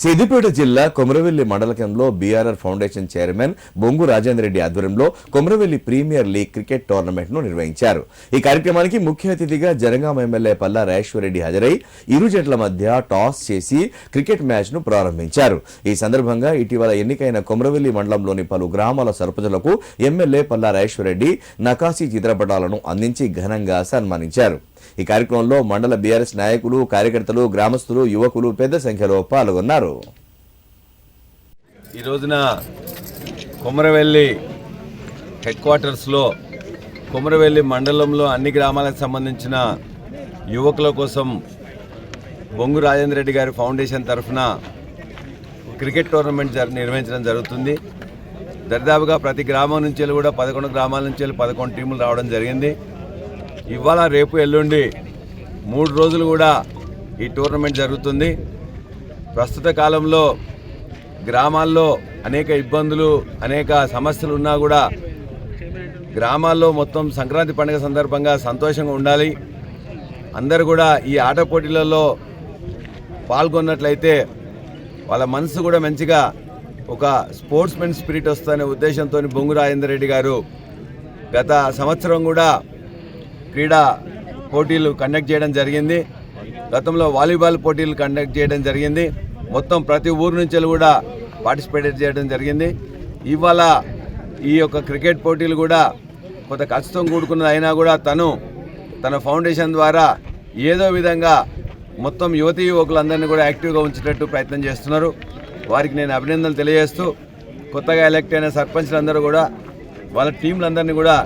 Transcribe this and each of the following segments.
సిద్దిపేట జిల్లా కొమరవెల్లి మండల కేంద్రంలో బీఆర్ఆర్ ఫౌండేషన్ చైర్మన్ బొంగు రాజేందర్ రెడ్డి ఆధ్వర్యంలో Komaravelli premier league cricket tournament ను నిర్వహించారు. ఈ కార్యక్రమానికి ముఖ్య అతిథిగా జనగామ ఎమ్మెల్యే పల్లా రాజేశ్వరరెడ్డి హాజరై ఇరు జట్ల మధ్య టాస్ చేసి క్రికెట్ మ్యాచ్ ను ప్రారంభించారు. ఈ సందర్భంగా ఇటీవల ఎన్నికైన కొమరవెల్లి మండలంలోని పలు గ్రామాల సర్పంచులకు ఎమ్మెల్యే పల్లా రాజేశ్వరరెడ్డి నకాశీ చిత్రపటాలను అందించి ఘనంగా సన్మానించారు. ఈ కార్యక్రమంలో మండల బీఆర్ఎస్ నాయకులు, కార్యకర్తలు, గ్రామస్తులు, యువకులు పెద్ద సంఖ్యలో పాల్గొన్నారు. ఈ రోజున కొమరవెల్లి హెడ్ క్వార్టర్స్లో కొమరవెల్లి మండలంలో అన్ని గ్రామాలకు సంబంధించిన యువకుల కోసం బొంగు రాజేందర్ రెడ్డి గారి ఫౌండేషన్ తరఫున క్రికెట్ టోర్నమెంట్ నిర్వహించడం జరుగుతుంది. దరిదాపుగా ప్రతి గ్రామం నుంచి కూడా 11 గ్రామాల నుంచి 11 టీములు రావడం జరిగింది. ఇవాళ, రేపు, ఎల్లుండి 3 రోజులు కూడా ఈ టోర్నమెంట్ జరుగుతుంది. ప్రస్తుత కాలంలో గ్రామాల్లో అనేక ఇబ్బందులు, అనేక సమస్యలు ఉన్నా కూడా గ్రామాల్లో మొత్తం సంక్రాంతి పండుగ సందర్భంగా సంతోషంగా ఉండాలి. అందరూ కూడా ఈ ఆట పోటీలలో పాల్గొన్నట్లయితే వాళ్ళ మనసు కూడా మంచిగా ఒక స్పోర్ట్స్మెన్ స్పిరిట్ వస్తుందనే ఉద్దేశంతో బొంగు రాజేందర్ రెడ్డి గారు గత సంవత్సరం కూడా క్రీడా పోటీలు కండక్ట్ చేయడం జరిగింది. గతంలో వాలీబాల్ పోటీలు కండక్ట్ చేయడం జరిగింది. మొత్తం ప్రతి ఊరు నుంచి కూడా పార్టిసిపేట్ చేయడం జరిగింది. ఇవాళ ఈ యొక్క క్రికెట్ పోటీలు కూడా కొంత కష్టం కూడుకున్నది అయినా కూడా తన ఫౌండేషన్ ద్వారా ఏదో విధంగా మొత్తం యువతీ యువకులందరినీ కూడా యాక్టివ్గా ఉంచేటట్టు ప్రయత్నం చేస్తున్నారు. వారికి నేను అభినందనలు తెలియజేస్తూ, కొత్తగా ఎలక్ట్ అయిన సర్పంచ్లందరూ కూడా వాళ్ళ టీంలందరినీ కూడా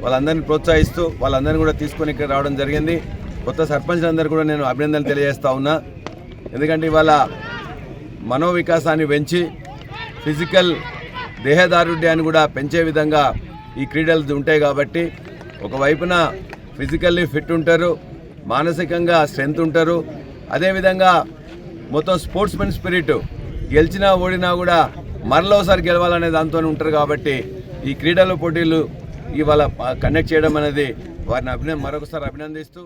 వాళ్ళందరినీ ప్రోత్సహిస్తూ వాళ్ళందరినీ కూడా తీసుకొని ఇక్కడ రావడం జరిగింది. కొత్త సర్పంచ్లందరూ కూడా నేను అభినందనలు తెలియజేస్తా ఉన్నా. ఎందుకంటే ఇవాళ మనోవికాసాన్ని పెంచి ఫిజికల్ దేహదారుఢ్యాన్ని కూడా పెంచే విధంగా ఈ క్రీడలు ఉంటాయి. కాబట్టి ఒకవైపున ఫిజికల్లీ ఫిట్ ఉంటారు, మానసికంగా స్ట్రెంత్ ఉంటారు. అదేవిధంగా మొత్తం స్పోర్ట్స్మెన్ స్పిరిట్, గెలిచినా ఓడినా కూడా మరలోసారి గెలవాలనే దాంతో ఉంటారు. కాబట్టి ఈ క్రీడల పోటీలు ఇవాళ కండక్ట్ చేయడం అనేది వారిని మరొకసారి అభినందిస్తూ